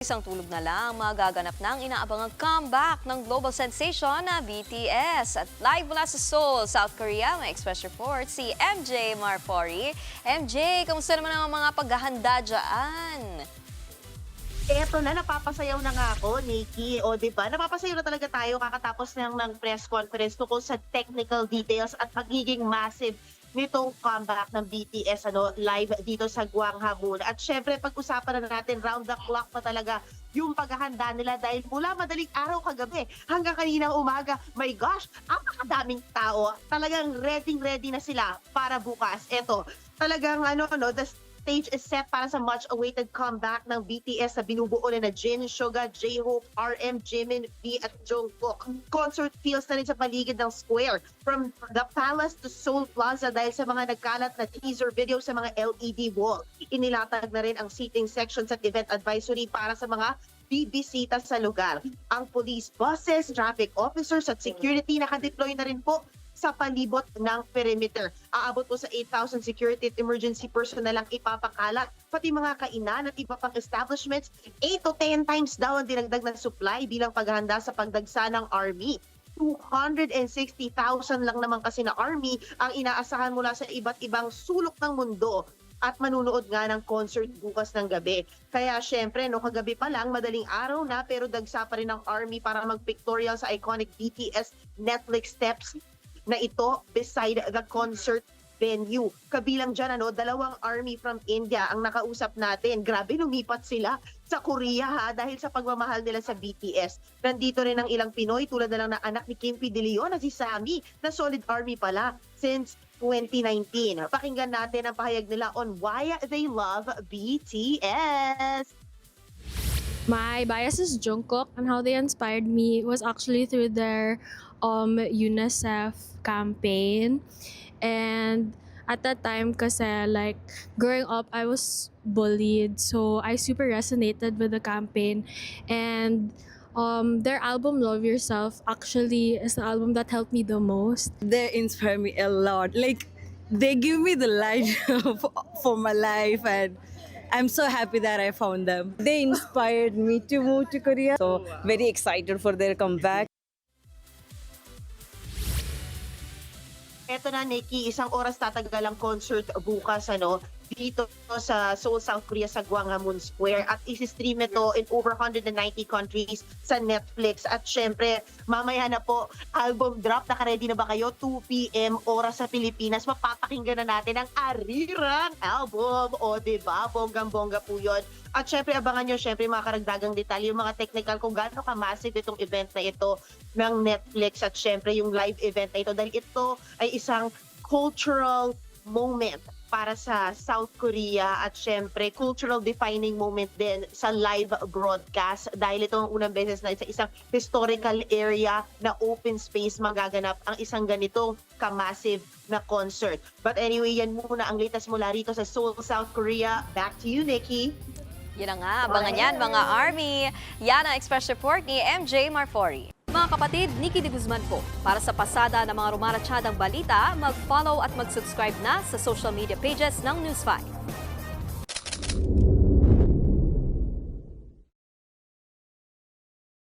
Isang tulog na lang, magaganap ng inaabangang comeback ng global sensation na BTS. At live mula sa Seoul, South Korea, may Express Report si MJ Marfori. MJ, kamusta naman ang mga paghahanda dyan? Eto na, napapasayaw na nga ako, Nikki. O, di ba? Napapasayaw na talaga tayo kakatapos ng press conference tungkol sa technical details at pagiging massive nitong comeback ng BTS live dito sa Gwanghwamun. At syempre, pag-usapan na natin, round the clock pa talaga yung paghahanda nila dahil mula madaling araw kagabi hanggang kaninang umaga, my gosh, apakadaming tao. Talagang ready na sila para bukas. Eto, talagang the stage is set para sa much-awaited comeback ng BTS na binubuo na Jin, Suga, J-Hope, RM, Jimin, V at Jungkook. Concert feels na rin sa paligid ng square from the Palace to Seoul Plaza dahil sa mga nagkalat na teaser video sa mga LED wall. Inilatag na rin ang seating sections at event advisory para sa mga bibisita sa lugar. Ang police buses, traffic officers at security nakadeploy na rin po sa palibot ng perimeter. Aabot po sa 8,000 security at emergency personnel ang ipapakalat. Pati mga kainan at iba pang establishments, 8 to 10 times daw ang dinagdag ng supply bilang paghahanda sa pagdagsa ng army. 260,000 lang naman kasi na army ang inaasahan mula sa iba't ibang sulok ng mundo at manunood nga ng concert bukas ng gabi. Kaya syempre, kagabi pa lang, madaling araw na pero dagsa pa rin ang army para mag-pictorial sa iconic BTS Netflix steps na ito beside the concert venue. Kabilang dyan, dalawang army from India ang nakausap natin. Grabe, lumipat sila sa Korea dahil sa pagmamahal nila sa BTS. Nandito rin ang ilang Pinoy tulad na lang ng anak ni Kim P. De Leon na si Sammy na solid army pala since 2019. Pakinggan natin ang pahayag nila on why they love BTS. My bias is Jungkook, and how they inspired me was actually through their UNICEF campaign. And at that time, kasi like growing up, I was bullied, so I super resonated with the campaign. And their album Love Yourself actually is the album that helped me the most. They inspire me a lot. Like, they give me the light for my life, and I'm so happy that I found them. They inspired me to move to Korea. So very excited for their comeback. Eto na, Nikki, isang oras tatagal ang concert bukas dito sa Seoul, South Korea sa Gwanghwamun Square at isi-stream ito in over 190 countries sa Netflix. At syempre, mamaya na po, album drop. Naka-ready na ba kayo? 2 p.m. oras sa Pilipinas. Mapapakinggan na natin ang Arirang album. O diba? Bonggang-bongga po yun. At syempre, abangan nyo syempre mga karagdagang detalye, yung mga technical kung gaano ka-massive itong event na ito ng Netflix at syempre yung live event na ito dahil ito ay isang cultural moment para sa South Korea at syempre cultural defining moment din sa live broadcast dahil ito ang unang beses na sa isang historical area na open space magaganap ang isang ganitong ka-massive na concert. But anyway, yan muna ang latest mula rito sa Seoul, South Korea. Back to you, Nikki. Yan na nga, abangan yan mga army. Yan ang Express Report ni MJ Marfori. Mga kapatid, Nikki de Guzman po. Para sa pasada ng mga rumaratsyadang balita, mag-follow at mag-subscribe na sa social media pages ng News 5.